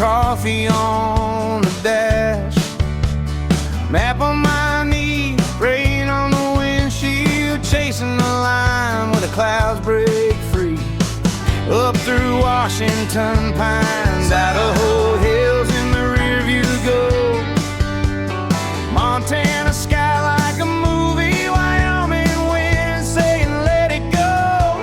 coffee on the dash, map on my knee, rain on the windshield, chasing the line where the clouds break free. Up through Washington pines, Idaho hills in the rear view go. Montana sky like a movie, Wyoming wind saying let it go.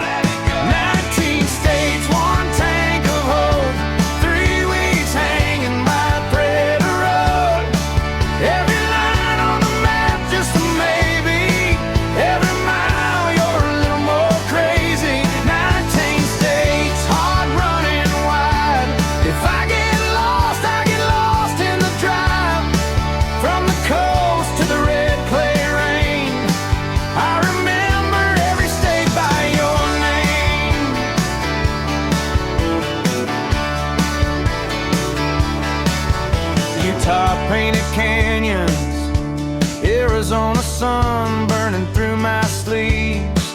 19 states, one tank of hope, 3 weeks hanging by a thread of road. Every line on the map just a maybe, every mile you're a little more crazy. 19 states, hard running wide. If I get lost, I get lost in the drive. From the coast to the red clay rain, I remember every state by your name. Utah painted canyons, Arizona sun burning through my sleeves,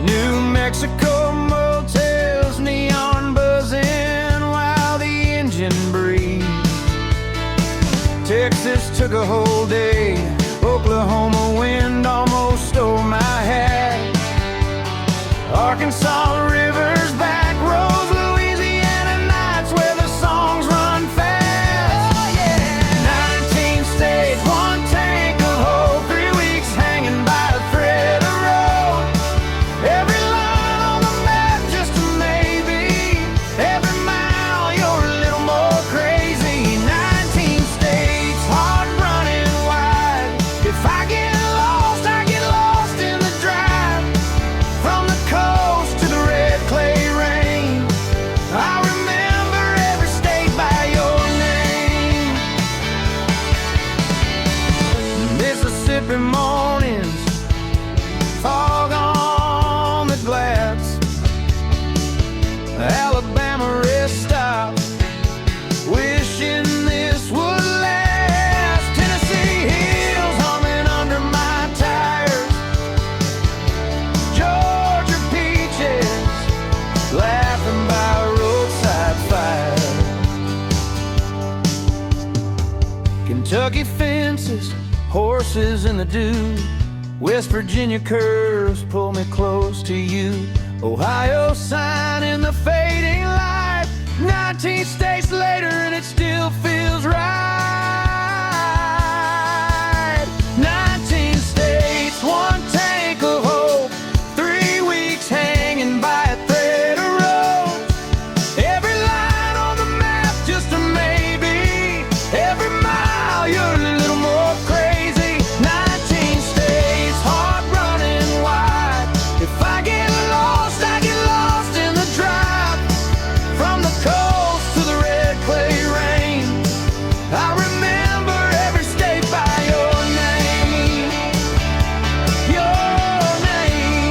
New Mexico motels, neon buzzing while the engine breathes. Texas took a whole day, Oklahoma wind almost stole my hat. Arkansas rivers, back roads, Louisiana nights where the songs run fast. Oh yeah! 19 states, one tank of hope, 3 weeks hanging by a thread of road. Every line on the map just a maybe, every mile you're a little more crazy. 19 states, hard running wide. If I get lost, I get lost in the drive. From the coast to the red clay rain, I remember every state by your name. Mississippi mornings, fog on the glass, Alabama rest stop, wishing this would last. Tennessee hills humming under my tires, Georgia peaches laughing by a roadside fire. Kentucky fences, horses in the dew, West Virginia curves pull me close to you. Ohio sign in the fading light, 19 states later and it still feels right. 19 states, one tank of hope, 3 weeks hanging by a thread of road. Every line on the map just a maybe, every mile you're a little more crazy. 19 states, hard running wide. If I get lost, I get lost in the drive. From the coast to the red clay rain, I remember every state by your name. Your name.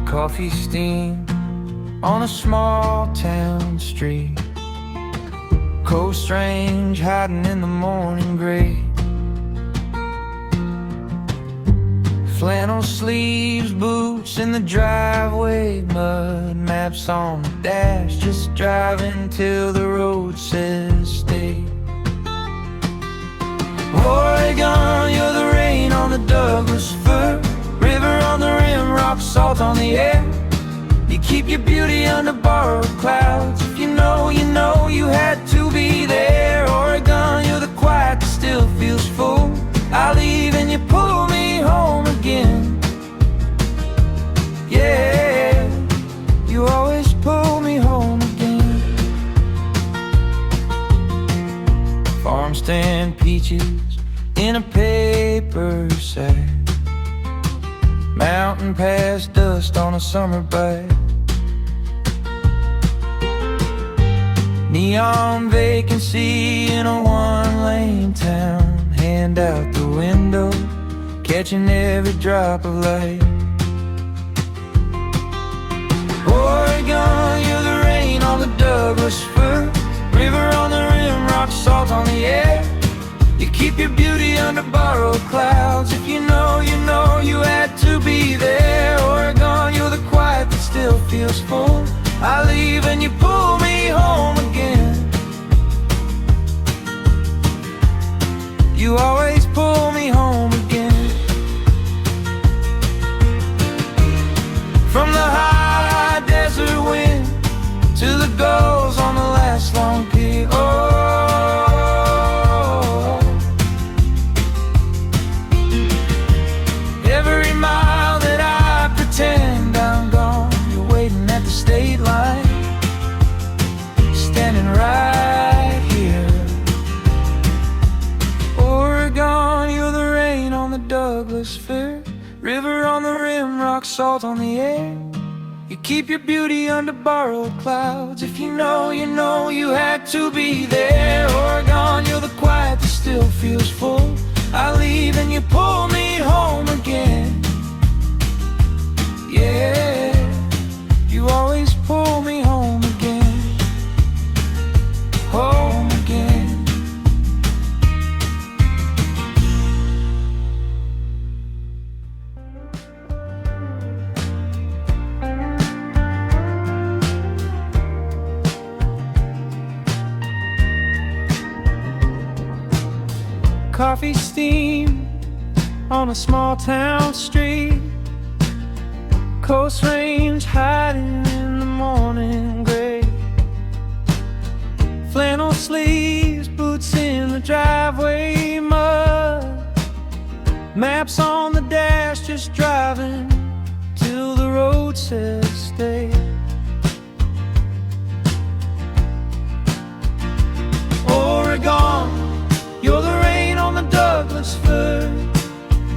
Coffee steam on a small town street, coast range hiding in the morning gray. Flannel sleeves, boots in the driveway, mud maps on the dash, just driving till the road says stay. Oregon, you're the rain on the Douglas fir, river on the rim, rock salt on the air. You keep your beauty under borrowed clouds. If you know, you know you had to be there. Oregon, you're the quiet that still feels full. I leave and you pull me home again. Yeah, you always pull me home again. Farm stand peaches in a paper sack, mountain pass dust on a summer bike, neon vacancy in a one-lane town, hand out the window, catching every drop of light. Oregon, you're the rain on the Douglas fir, river on the rim, rock salt on the air. You keep your beauty under borrowed clouds. If you know, you know you had to be there. Oregon, you're the quiet that still feels full. I leave and you pull me home again. You always pull me home again. From the high desert wind to the gulls on the last long pier. Oh, every mile that I pretend I'm gone, you're waiting at the state line, standing right here. Oregon, you're the rain on the Douglas fir, river on the rim, rock salt on the air. You keep your beauty under borrowed clouds. If you know, you know you had to be there. Oregon, you're the quiet that still feels full. I leave and you pull me home again. Yeah, you always pull me home again. Home again. Coffee steam on a small town street, Coast Range hiding in the morning gray, flannel sleeves, boots in the driveway mud, maps on the dash, just driving till the road says stay. Oregon, you're the rain on the Douglas fir,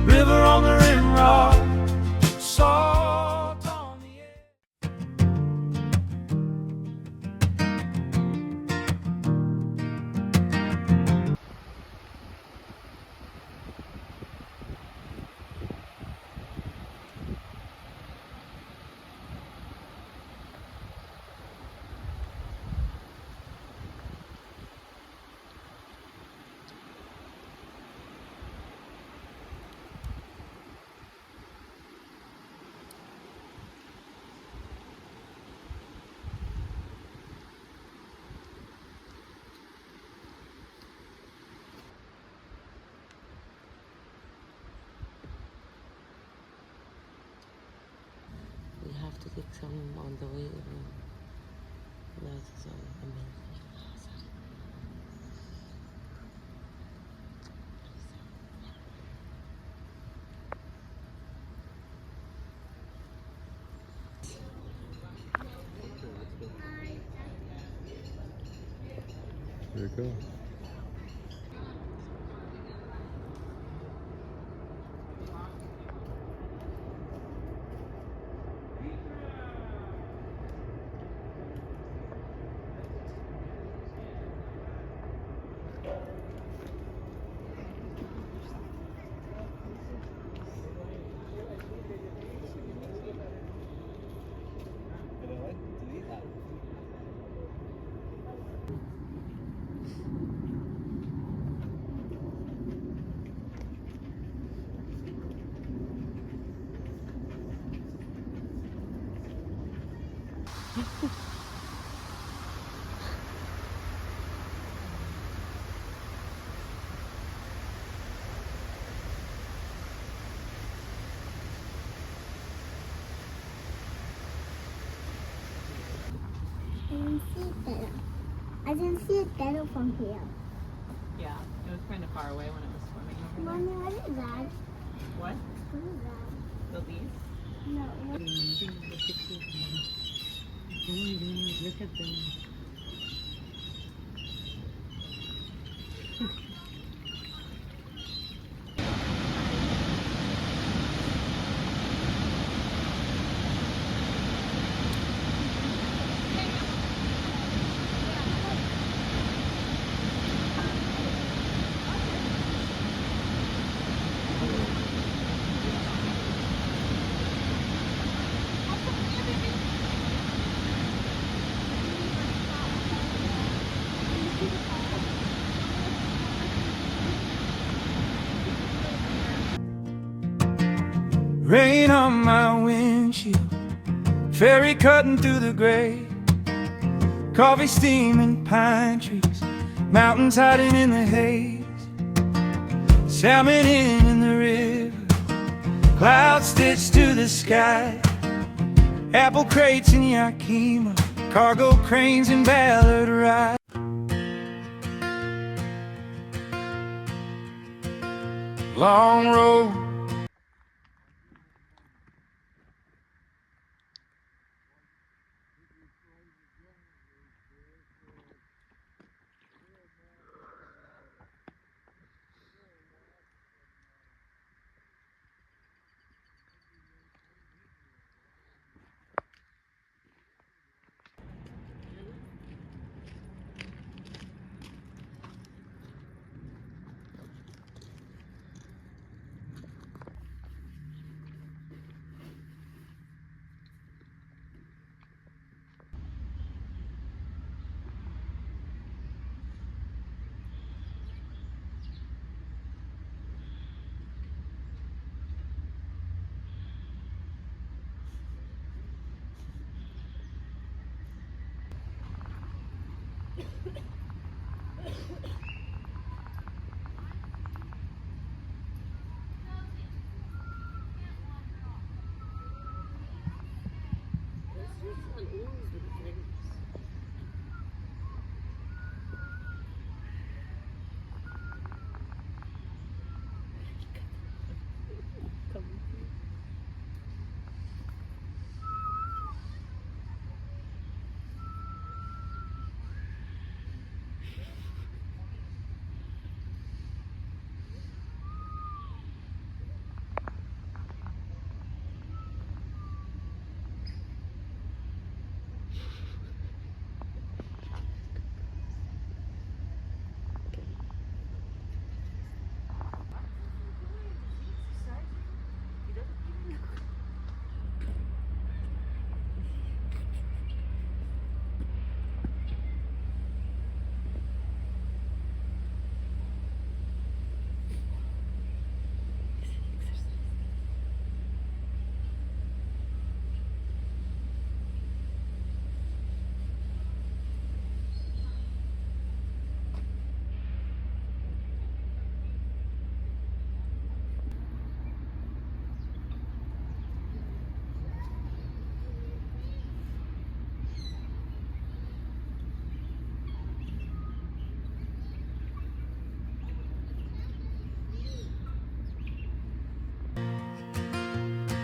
river on the rim, rock salt on the air. We have to take some on the way. That's amazing. There you go. I didn't see it better from here. Yeah, it was kind of far away when it was swimming over there. Mommy, what is that? What? What is that? The leaves? No. What? Oh my god, look at them. Rain on my windshield, ferry cutting through the gray, coffee steaming, pine trees, mountains hiding in the haze, salmon in the river, clouds stitched to the sky, apple crates in Yakima, cargo cranes in Ballard Ride. Long road,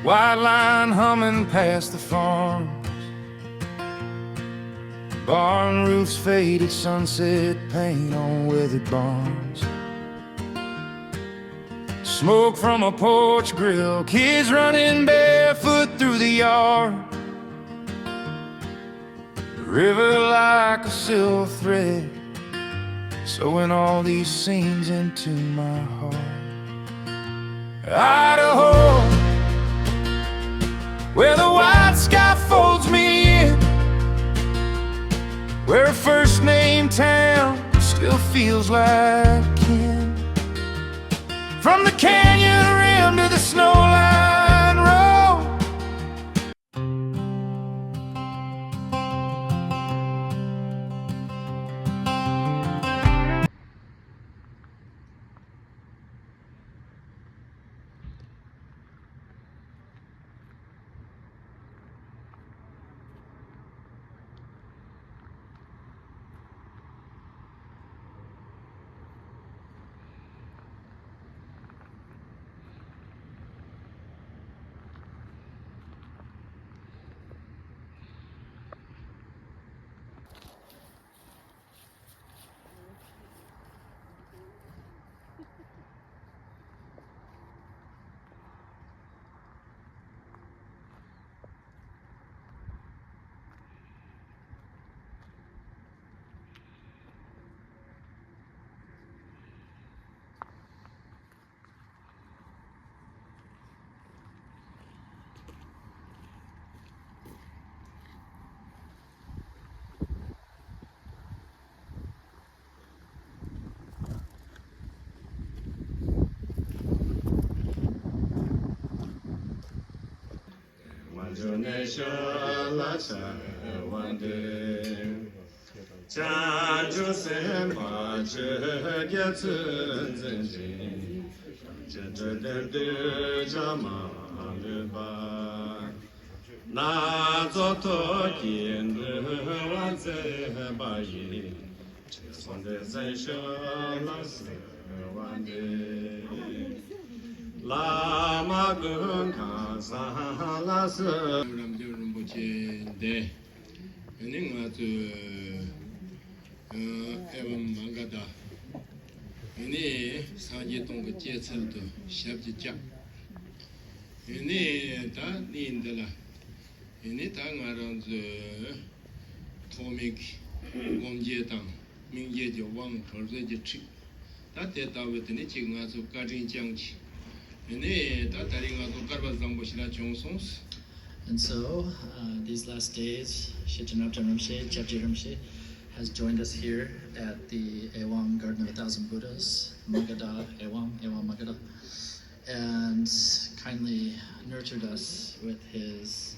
white line humming past the farms, barn roofs, faded sunset paint on weathered barns, smoke from a porch grill, kids running barefoot through the yard, river like a silver thread, sewing all these scenes into my heart. Idaho, where the white sky folds me in, where a first name town still feels like kin. From the canyon rim to the snowline road, 那做托金的万在把伊，这送的在手那是万的，拉玛根卡萨拉是。ram jo rum bo che de ne nga tu evam mangada ne sa je tong ge che chal to shab ji cha ne ta nin de la ne ta nga ran zu tomik gom je tang ming je jo wang thor ze je chi ta te ta we ne chi nga su ka jin chang chi ne ta ta ri nga to kar ba zang bo shi la chong sons. And so, these last days, Shichinab Rimshe, Jebji Rimshe, has joined us here at the Ewang Garden of a Thousand Buddhas, Magada, Ewang Magada, and kindly nurtured us with his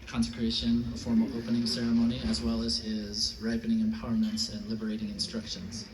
consecration, a formal opening ceremony, as well as his ripening empowerments and liberating instructions.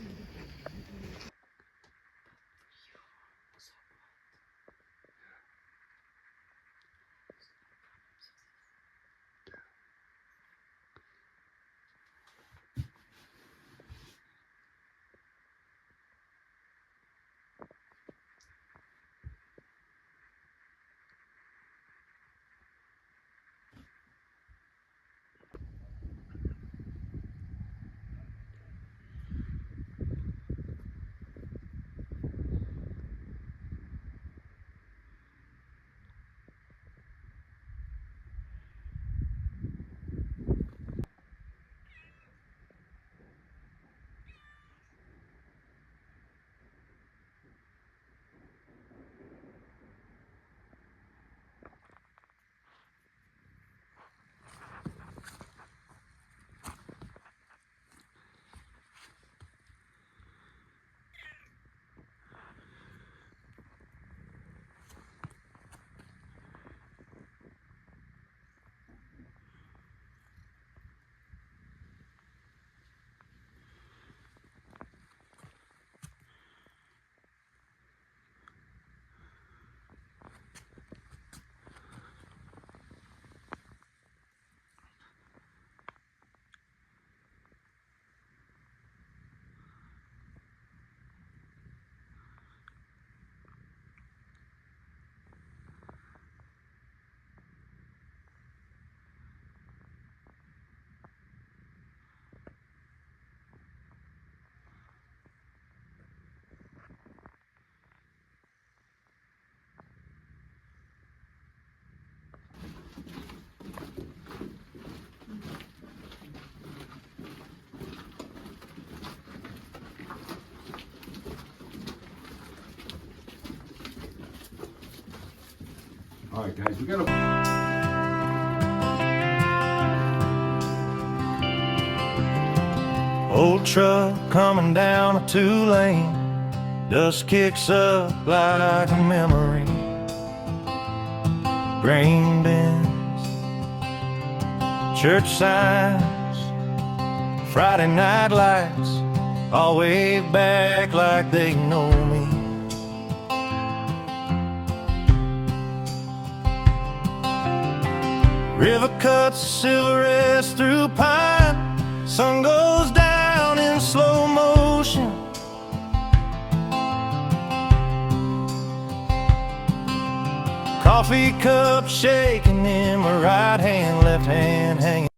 All right, guys, we gotta. Old truck coming down a two-lane, dust kicks up like a memory. Grain bins, church signs, Friday night lights, all wave back like they know me. River cuts silverest through pine, sun goes down in slow motion. Coffee cup shaking in my right hand, left hand hanging.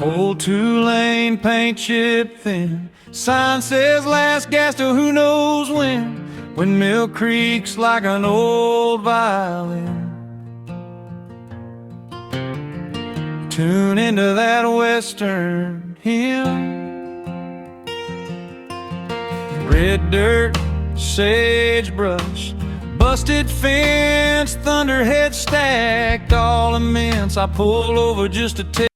Old two-lane paint chip thin. Sign says last gas till who knows when. Windmill creaks like an old violin. Tune into that western hymn. Red dirt, sagebrush, busted fence, thunderhead stacked, all immense. I pull over just to take.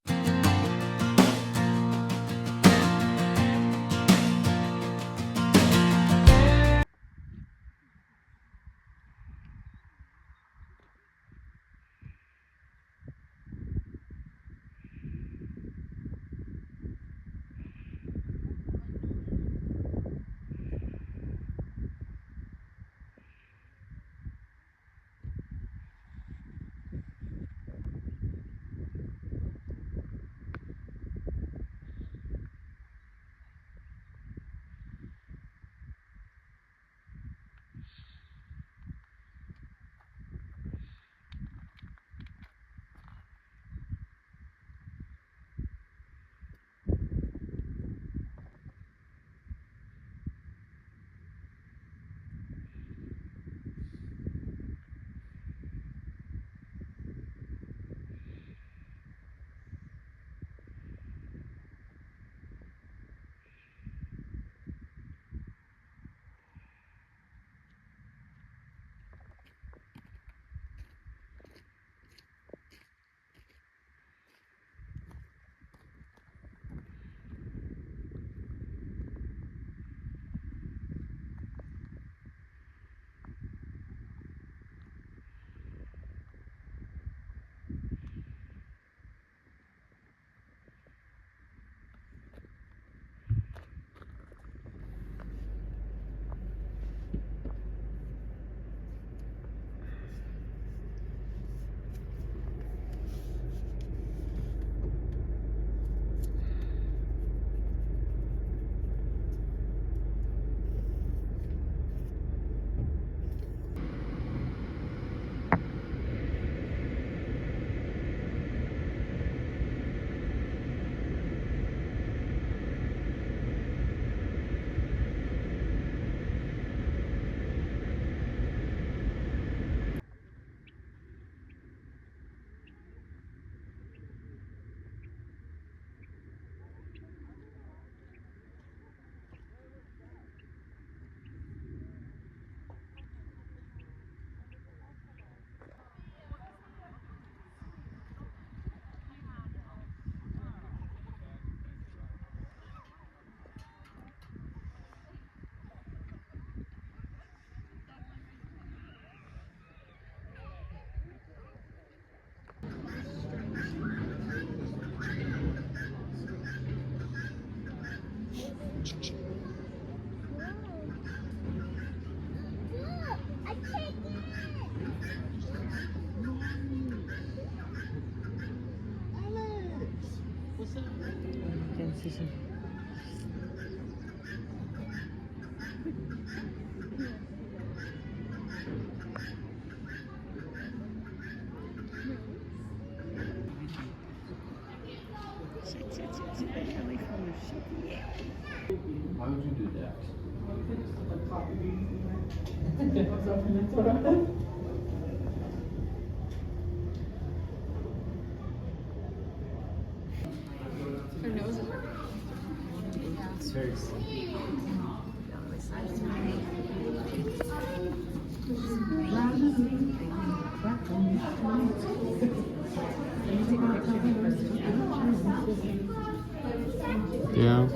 I can't get Why would you do that? Her nose is It's very sleepy. Yeah.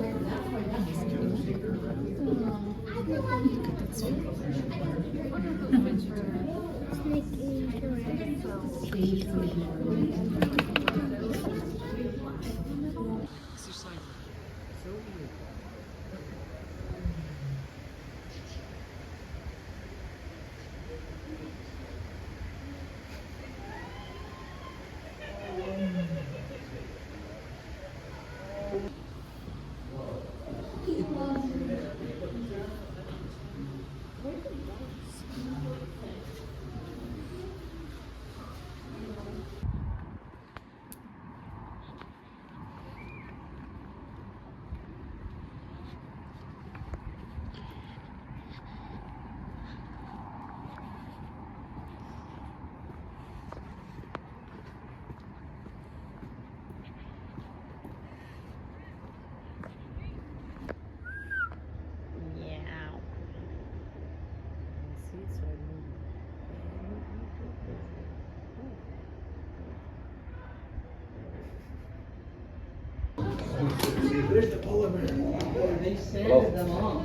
They sanded them off.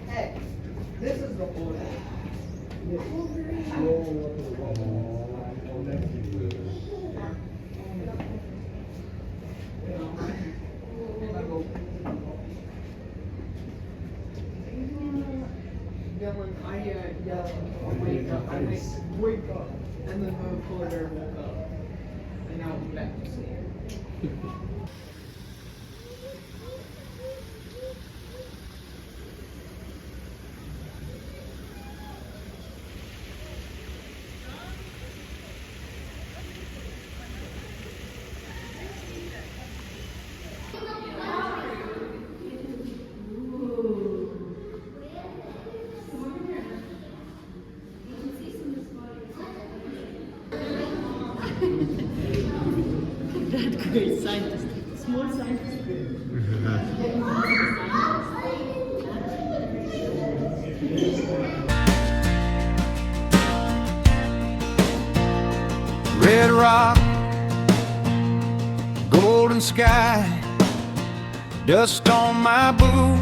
Hey, this is the polar bear. Dylan, I yelled, wake up, I make, wake up, and then the polar bear woke up, and now I'm back to sleep. That great scientist. Small scientist. Red rock, golden sky, dust on my boots.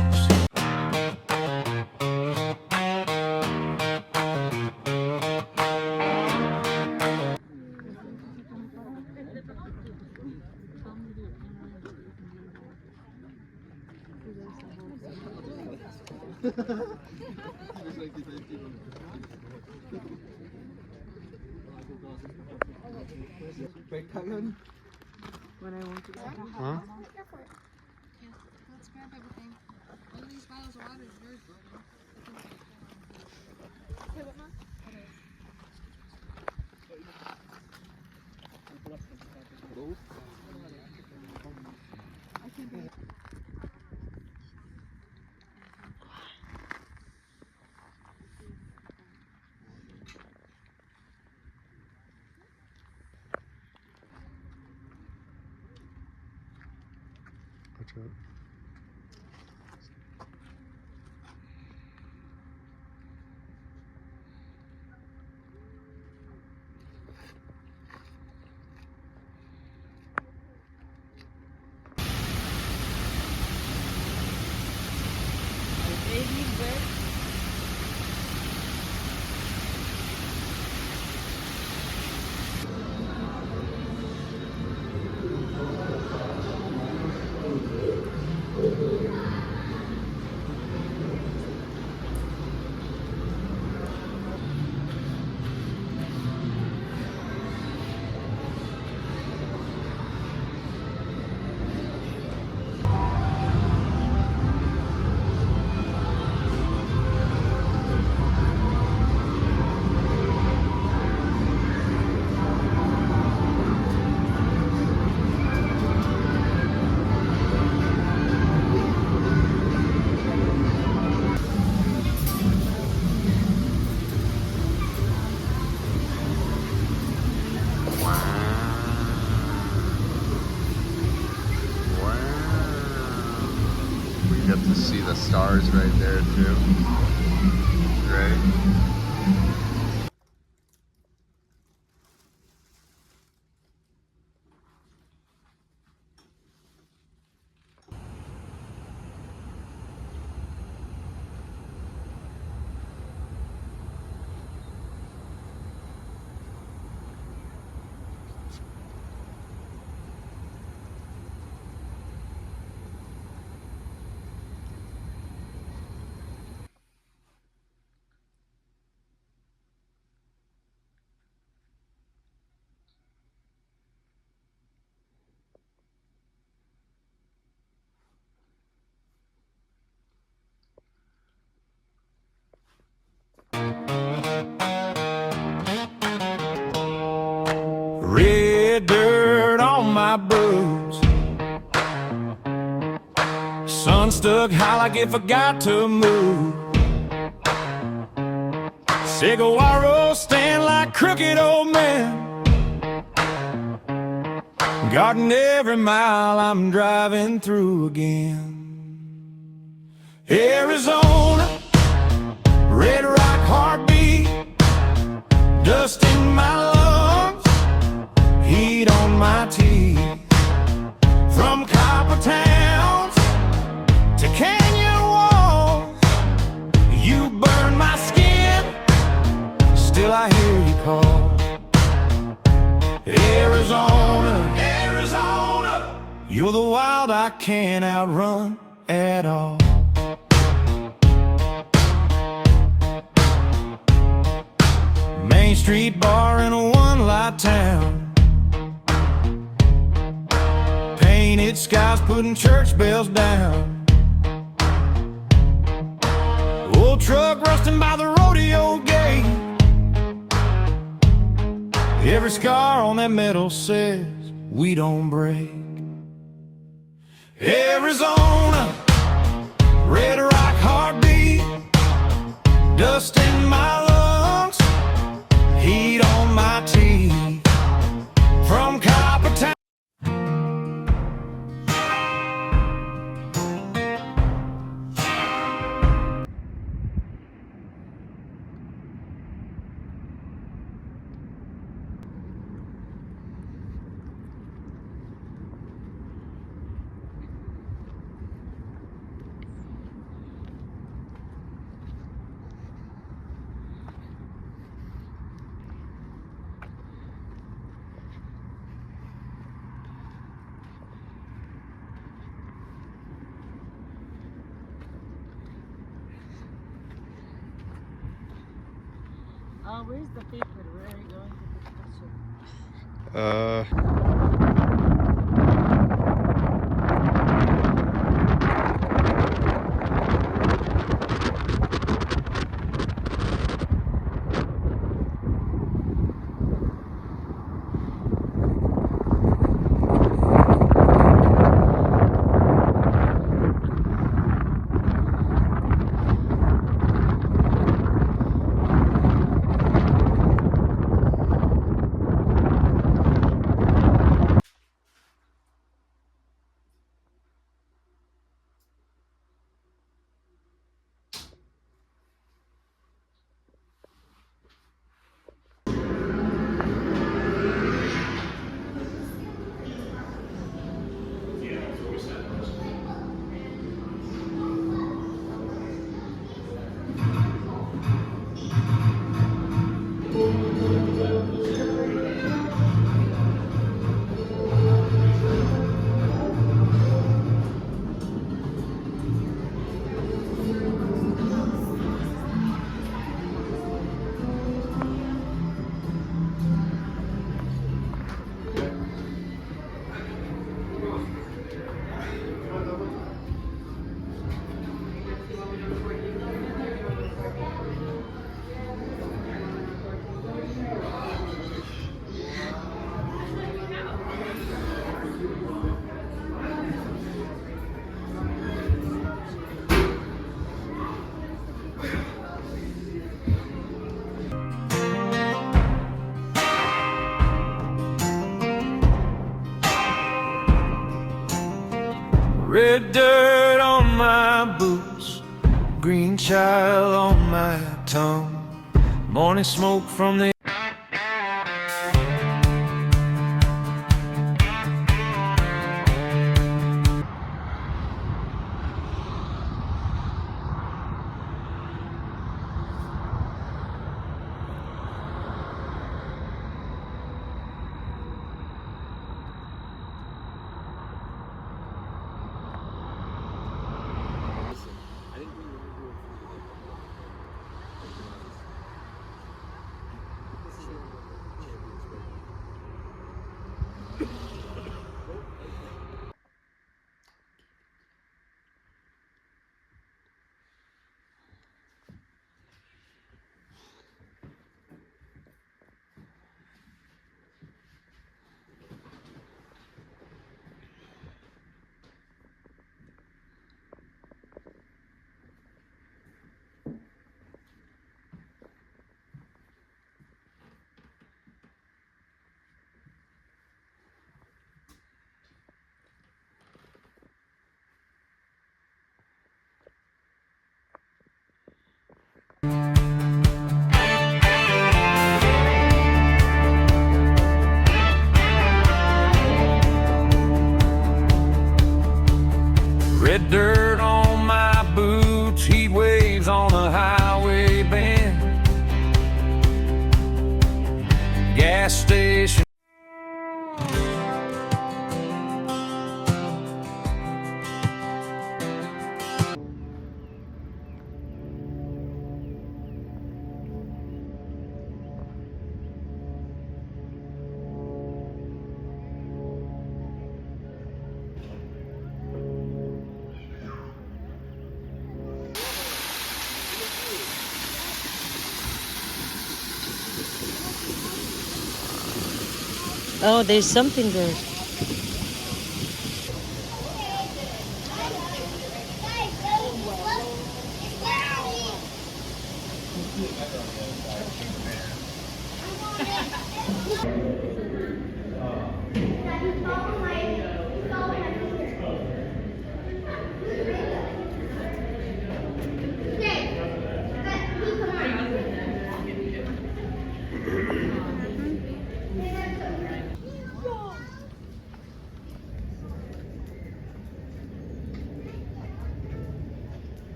When I went to Huh? Let's grab everything. One of these bottles of water is yours, brother. Okay, what, Mom? baby bread. We get to see the stars right there too. Right? Red dirt on my boots, sun stuck high like it forgot to move. Saguaro stand like crooked old men, guarding every mile I'm driving through again. Arizona, red rock heartbeat, dust in my lungs, heat on my teeth. canyon walls, you burn my skin. Still I hear you call. Arizona, Arizona, you're the wild I can't outrun at all. Main Street bar in a one-light town, painted skies putting church bells down, old truck rusting by the rodeo gate. Every scar on that metal says we don't break. Arizona, red rock heartbeat, dust in my lungs, heat on my teeth. From Copper Town, Where's the paper? Where are you going to red dirt on my boots, green child on my tongue, morning smoke from the Oh, there's something there.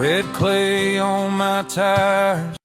Red clay on my tires.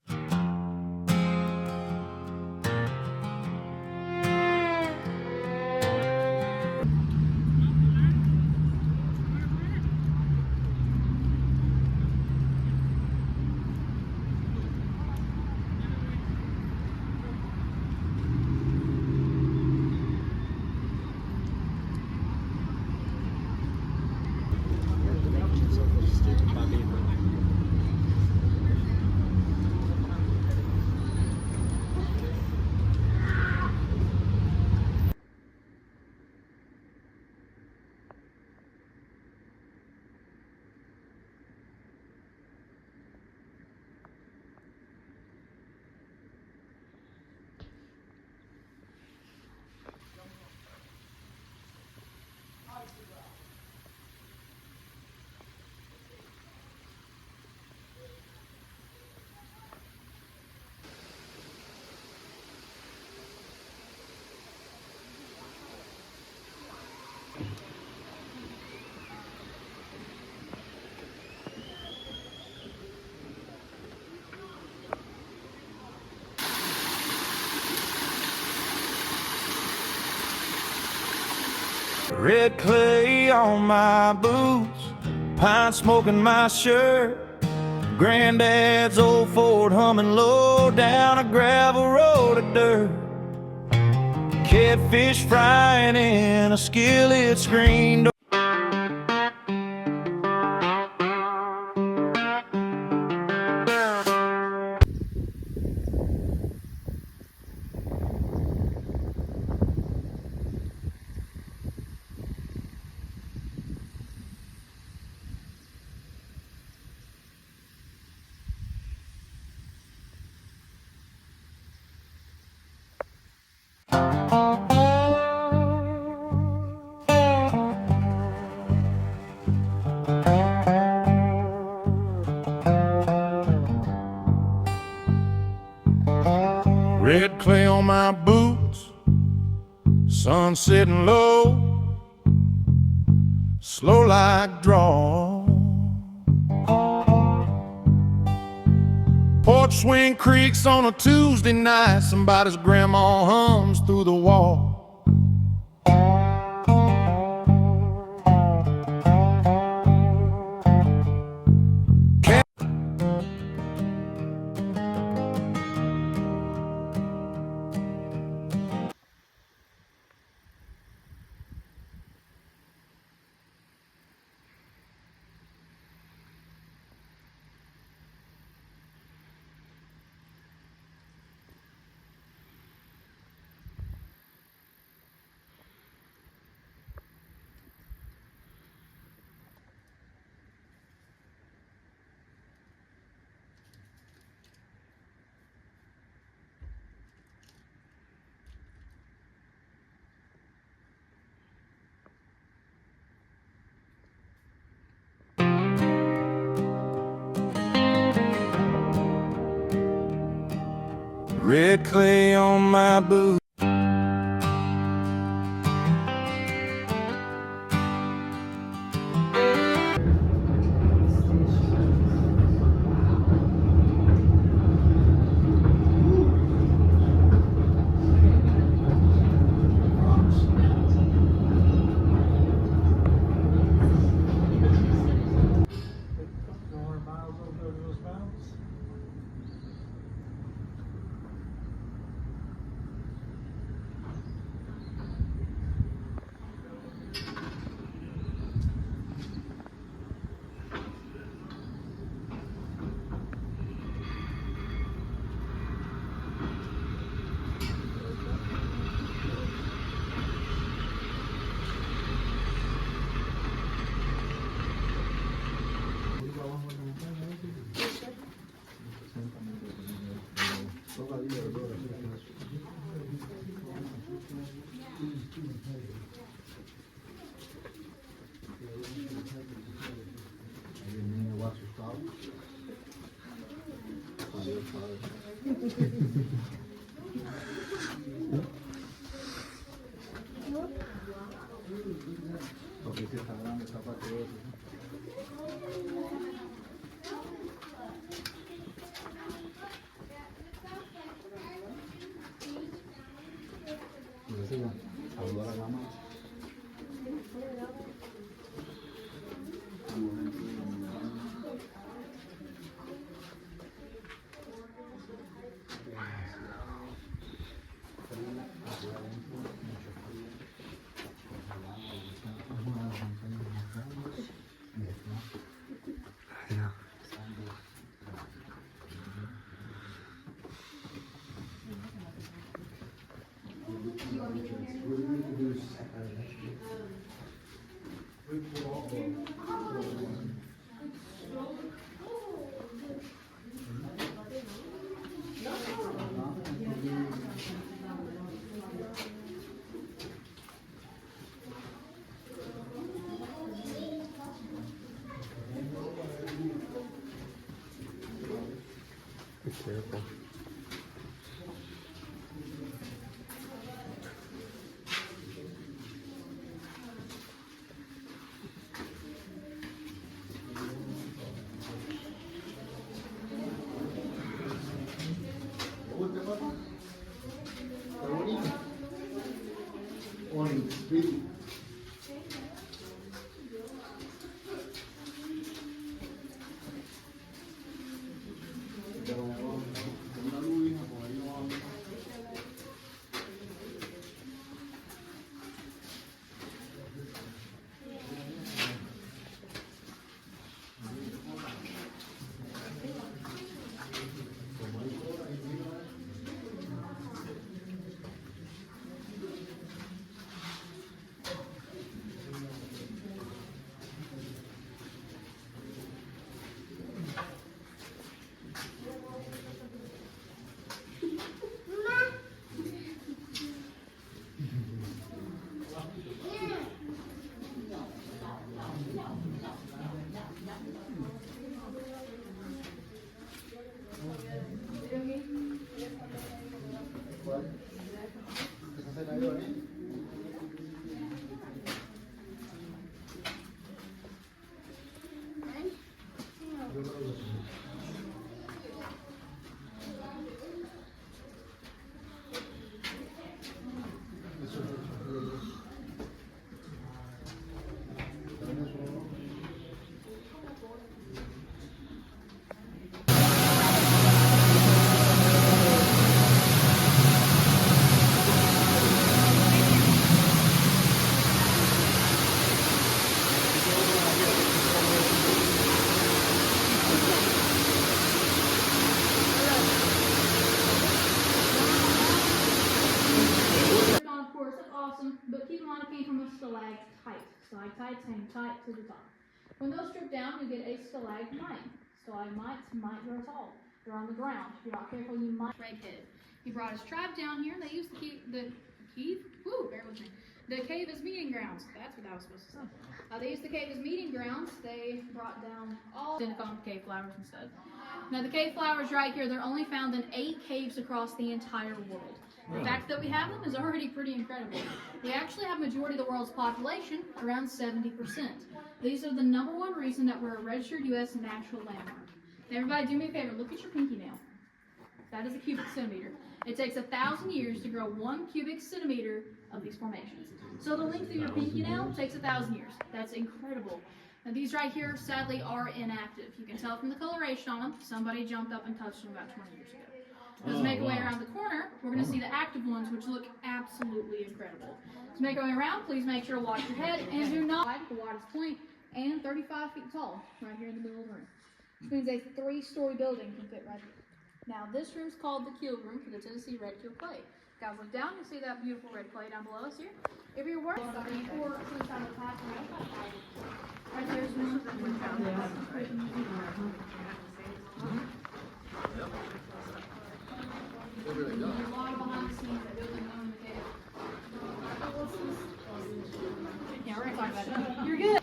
Red clay on my boots, pine smoke in my shirt, granddad's old Ford humming low down a gravel road of dirt, catfish frying in a skillet screen. Red clay on my boots, sun sitting low, slow like draw. Porch swing creaks on a Tuesday night, somebody's grandma hums through the wall. red clay on my boots. Be careful. Golf course, that's awesome, but keep in mind it came from a stalactite. Stalactites hang tight to the top. When those strip down, you get a stalagmite. Stalagmites might grow tall. They're on the ground. If you're not careful, you might redhead. He brought his tribe down here. They used to keep Keith? Woo, bear with me. The cave is meeting grounds. That's what I was supposed to say. They used the cave as meeting grounds. They brought down all the cave flowers instead. Now the cave flowers right here, they're only found in 8 caves across the entire world. The fact that we have them is already pretty incredible. We actually have majority of the world's population, around 70%. These are the #1 reason that we're a registered U.S. natural landmark. Now everybody do me a favor, look at your pinky nail. That is a cubic centimeter. It takes 1,000 years to grow 1 cubic centimeter of these formations. So the length of your pinky nail takes 1,000 years. That's incredible. Now these right here, sadly, are inactive. You can tell from the coloration on them, somebody jumped up and touched them about 20 years ago. Let's make our way around the corner. We're going to see the active ones, which look absolutely incredible. To make our way around, please make sure to watch your head and do not the widest point and 35 feet tall, right here in the middle of the room. Which means a 3-story building can fit right here. Now this room's called the keel room for the Tennessee red keel clay. Guys, look down, you see that beautiful red clay down below us here? If you're working on the or inside the class, right there's one. There's a lot of behind the scenes that goes on in the cave. Yeah, we're gonna talk about it. You're good.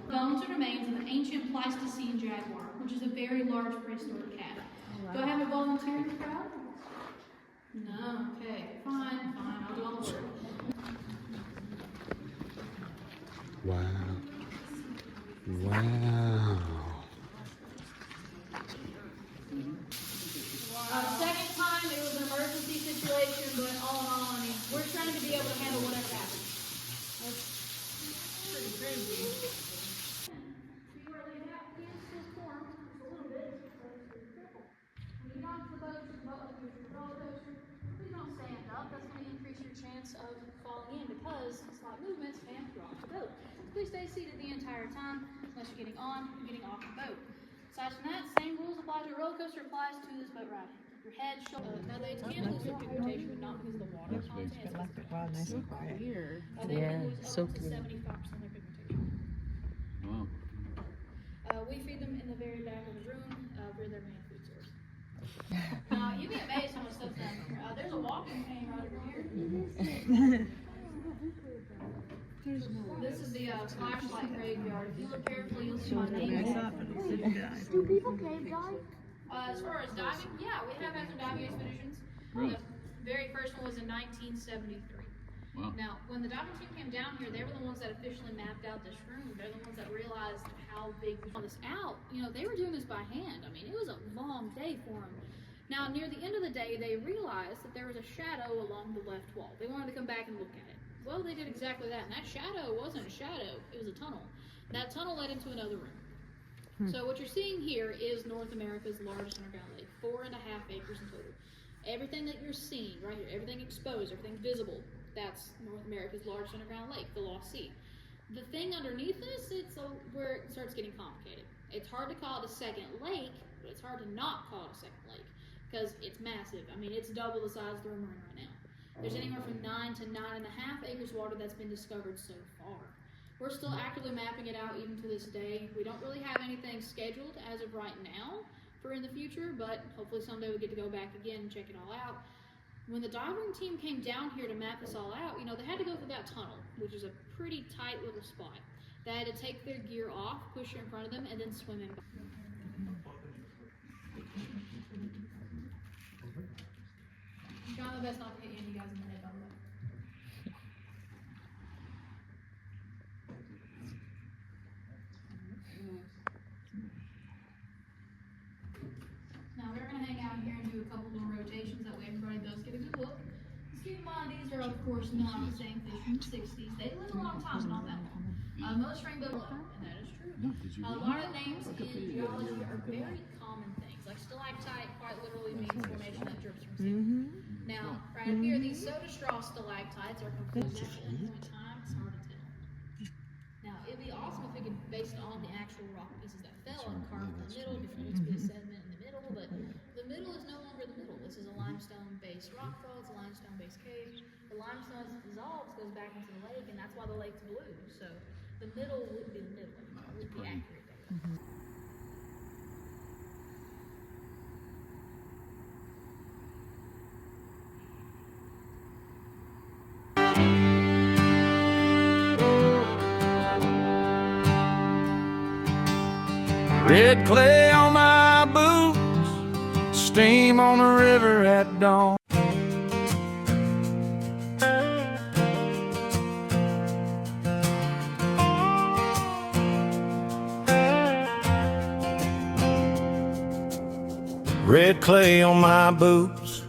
Bones and remains of an ancient Pleistocene jaguar, which is a very large prehistoric cat. Do I have a volunteer in the crowd? No, okay, fine, I'll do all the work. Wow. Wow. Second time, it was an emergency situation, but all in all, I mean, we're trying to be able to handle whatever happens. That's pretty crazy. See where they have to still form just a little bit. When you get onto the boat, roller coaster, please don't stand up. That's going to increase your chance of falling in because slight movements can rock the boat. Please stay seated the entire time unless you're getting on or getting off the boat. Aside from that, same rules apply to a roller coaster applies to this boat ride. Your head, shoulder. Now they can lose their pigmentation, but not because of the water content. It's because of the Nice and quiet. Weird. they can lose up to 75% of their pigmentation. Wow. We feed them in the very back of the room. We're their main food source. Now you'd be amazed how much stuff's down here. There's a walking cane right over here. This is the flashlight graveyard. If you look carefully, you'll see my name. Do people cave dive? As far as diving, yeah, we have had some diving expeditions. Really? The very first one was in 1973. Wow. Now, when the diving team came down here, they were the ones that officially mapped out this room. They're the ones that realized how big we found this out. You know, they were doing this by hand. I mean, it was a long day for them. Now, near the end of the day, they realized that there was a shadow along the left wall. They wanted to come back and look at it. Well, they did exactly that, and that shadow wasn't a shadow, it was a tunnel. That tunnel led into another room. So what you're seeing here is North America's largest underground lake, 4.5 acres in total. Everything that you're seeing right here, everything exposed, everything visible, that's North America's largest underground lake, the Lost Sea. The thing underneath this, it's where it starts getting complicated. It's hard to call it a second lake, but it's hard to not call it a second lake, because it's massive. I mean, it's double the size of the room we're in right now. There's anywhere from 9 to 9.5 acres of water that's been discovered so far. We're still actively mapping it out even to this day. We don't really have anything scheduled as of right now for in the future, but hopefully someday we get to go back again and check it all out. When the diving team came down here to map this all out, you know, they had to go through that tunnel, which is a pretty tight little spot. They had to take their gear off, push it in front of them, and then swim in. I'm trying my best not to hit any of you guys in the head, by the way. Now we're going to hang out here and do a couple more rotations, that way everybody does get a good look. Just keep in mind, these are of course not the same fish from the 60s. They live a long time, but not that long. Most rainbow blow, and that is true. A lot of names in geology are very common things, like stalactite quite literally means formation that drips from sea. Now, right up here, these soda straw stalactites are completely natural in point time. It's hard to tell. Now, it'd be awesome if we could base it on the actual rock pieces that fell and carve in the middle, different bits of sediment in the middle, but the middle limestone dissolves, goes back into the lake, and that's why the lake's blue. So the middle would be the middle. Would be accurate there. Red clay on my boots, steam on the river at dawn. Red clay on my boots.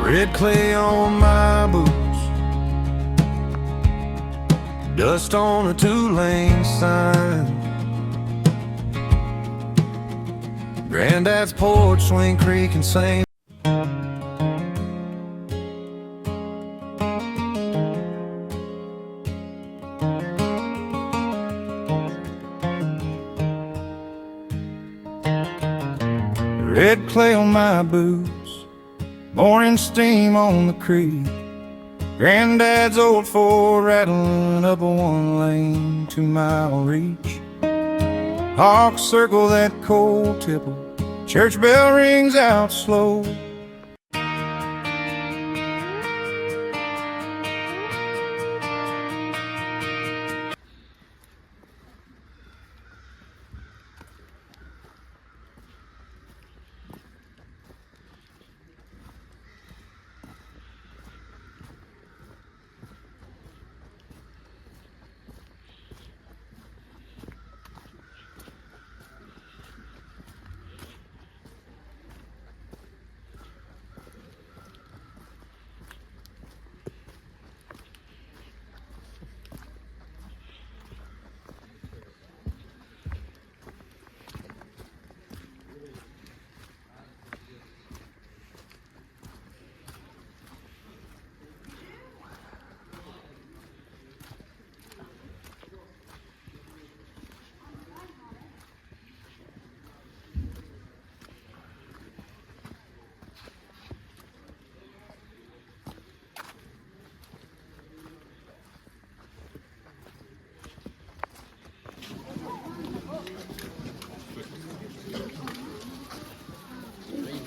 Red clay on my boots, dust on a two-lane sign, Granddad's porch, Swing Creek and St. Red clay on my boots, morning steam on the creek, Granddad's old Ford rattling up a one-lane 2-mile reach. Hawks circle that cold tipple, church bell rings out slow.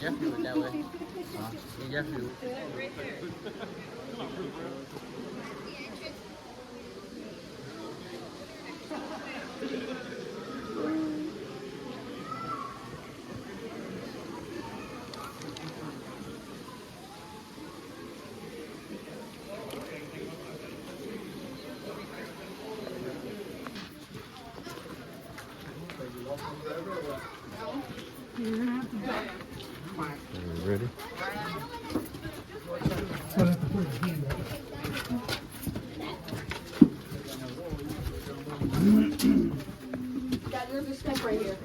Jeffrey went that way. Jeffrey. Ready? Dad, there's a step right here.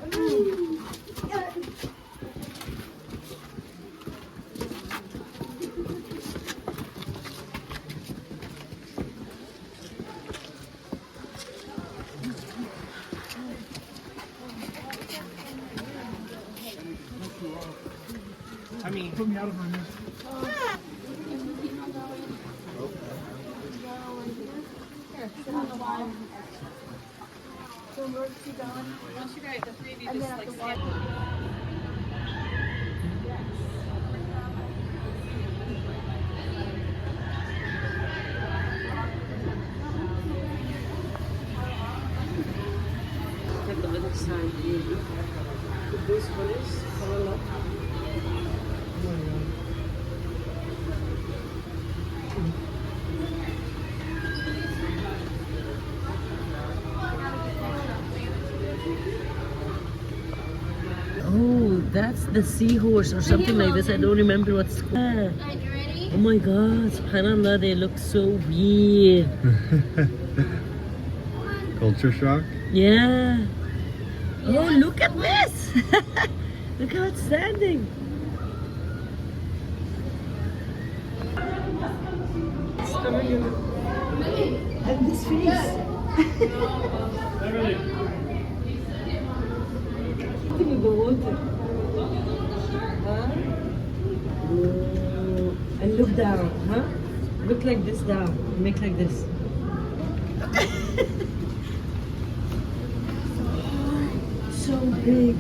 I mean, put me out of my misery. Here, sit on the wall. So where's she going? Once you guys, the three of you And just then like at the stand. At the other side, this one is parallel. Oh, that's the seahorse or something like this. I don't remember what's called. Alright, you ready? Oh my god, subhanAllah, they look so weird. Culture shock? Yeah. Oh, look at this. Look how it's standing. It's coming in. And this face. Eating with the water. Huh? Whoa. And look down, huh? Look like this down. Make like this. So big.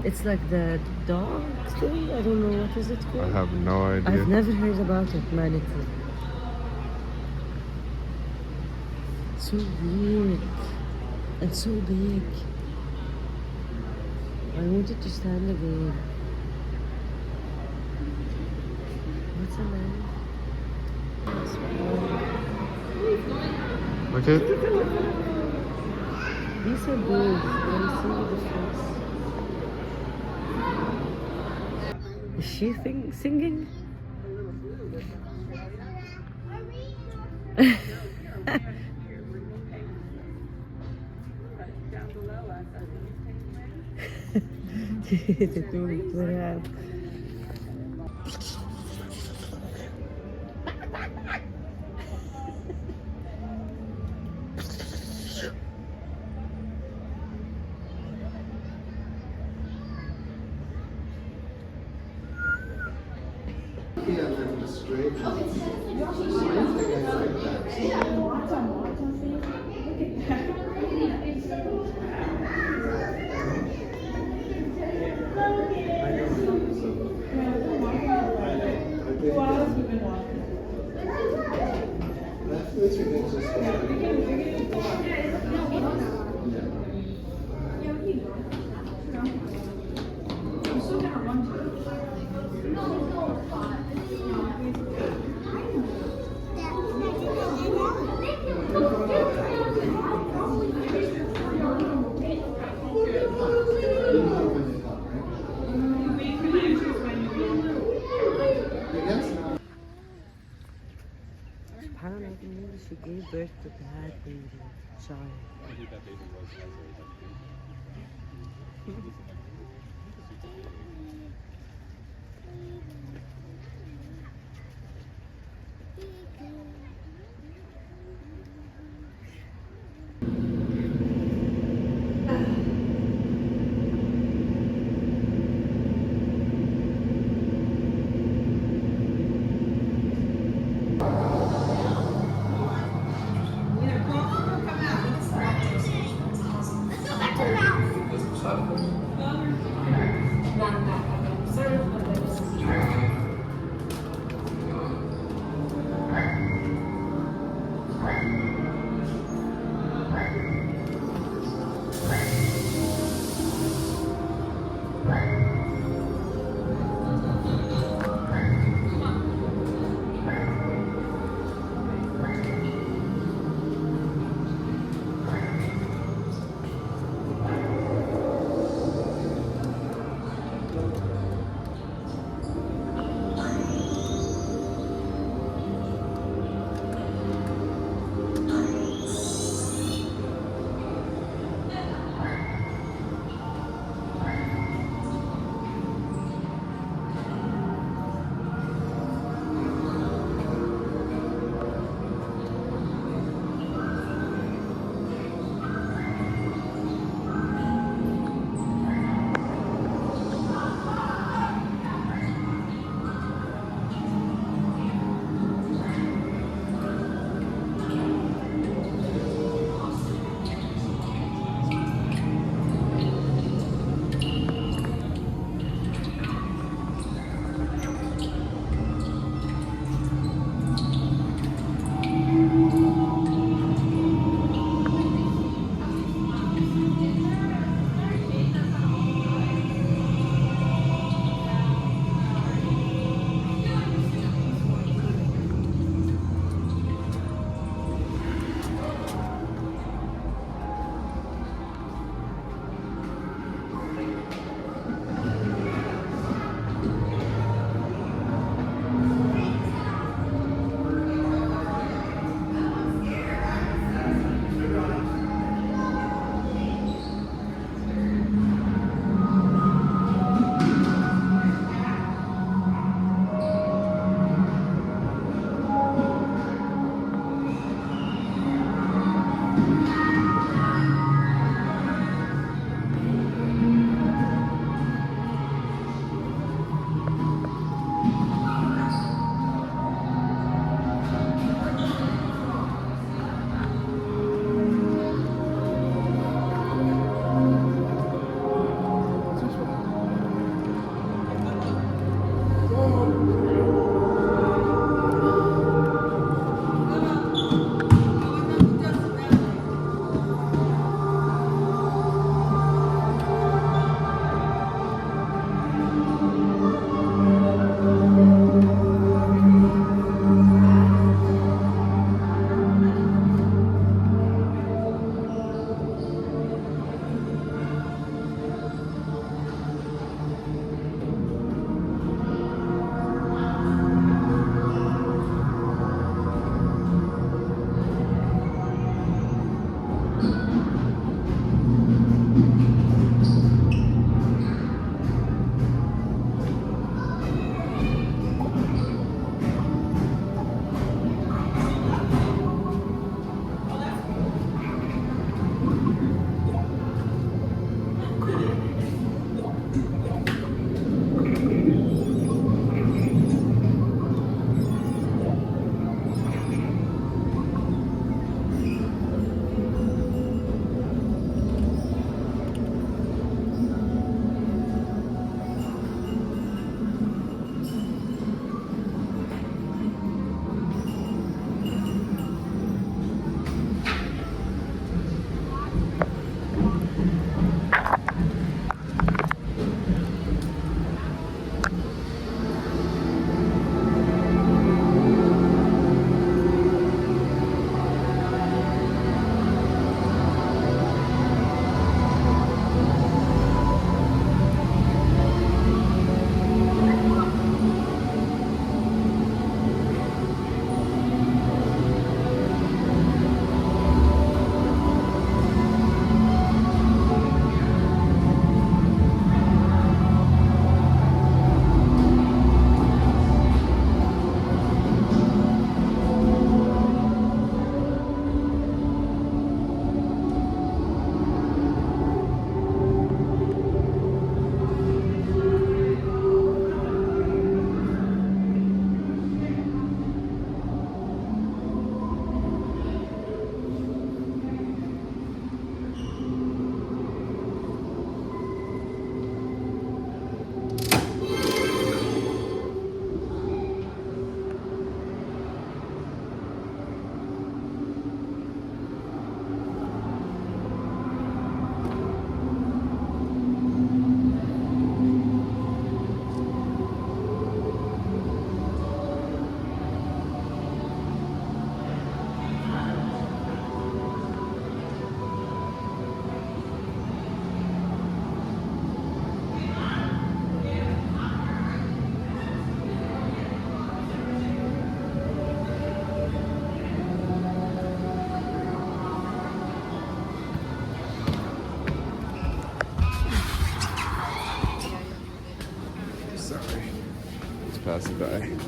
It's like the dog thing. I don't know what is it I called. have no idea. I've never heard about it, manatee. So weird and so big. I wanted to stand again. What's a man? Look at These are big. Can you see the face? Is she singing? What happened? Apparently she gave birth to that baby child. passing by.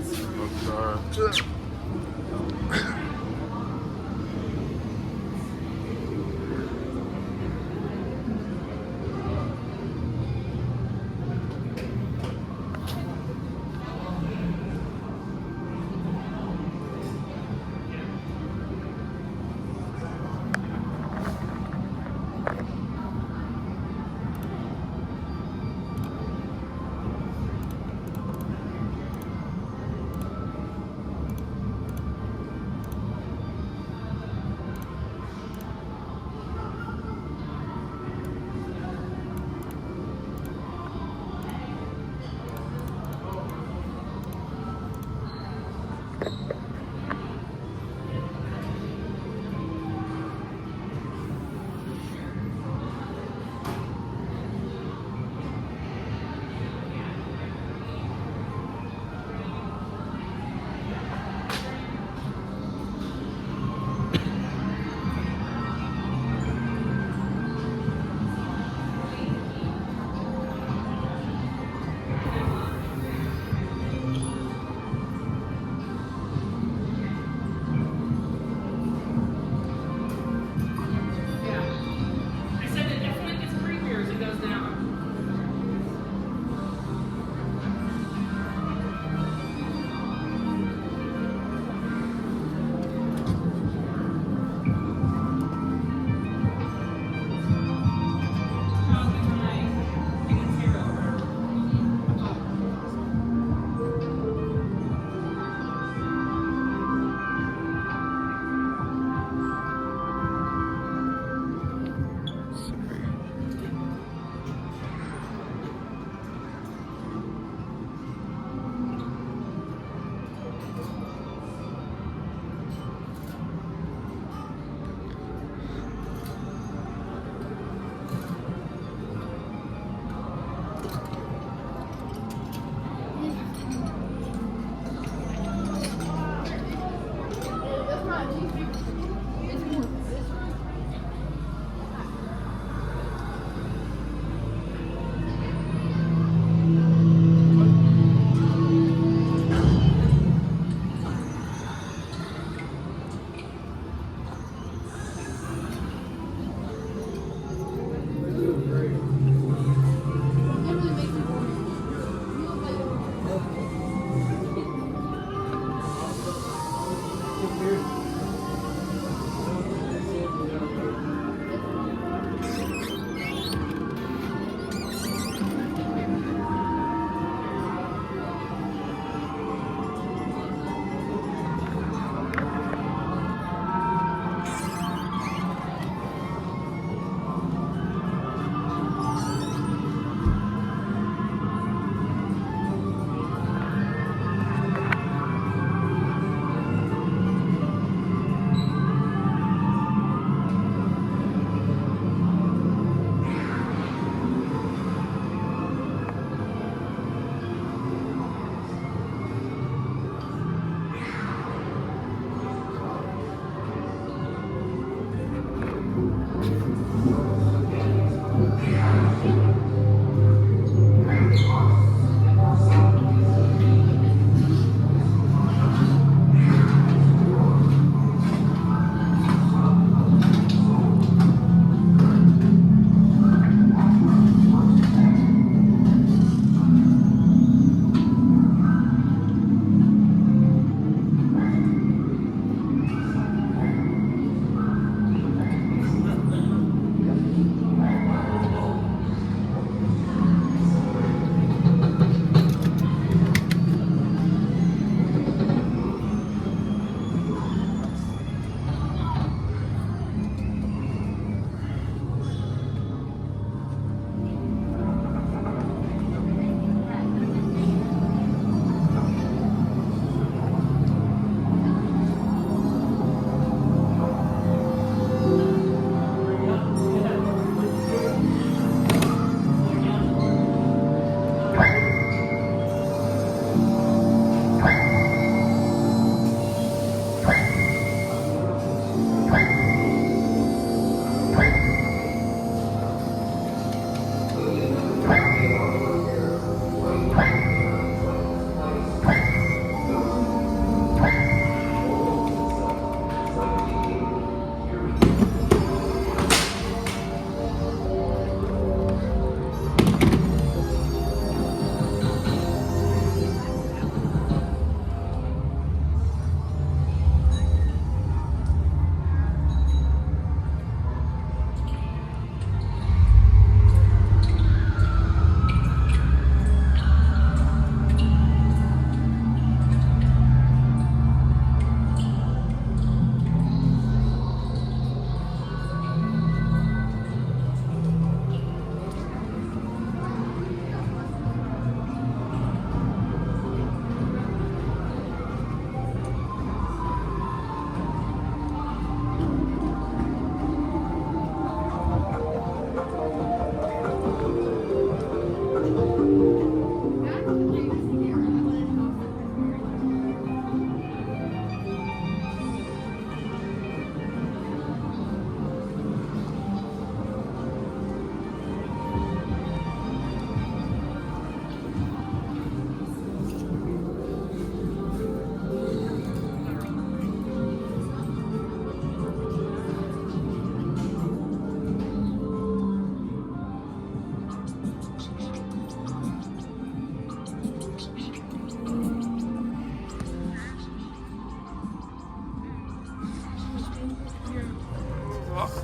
Sorry.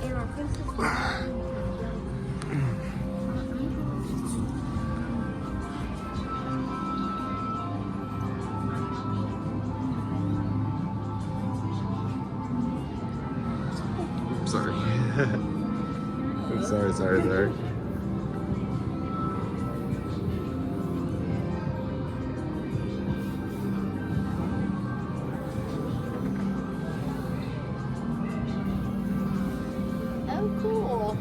Sorry. Oh, cool.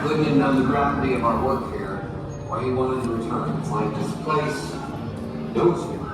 Couldn't have known the gravity of our work here. Why he wanted to return. It's like this place knows me.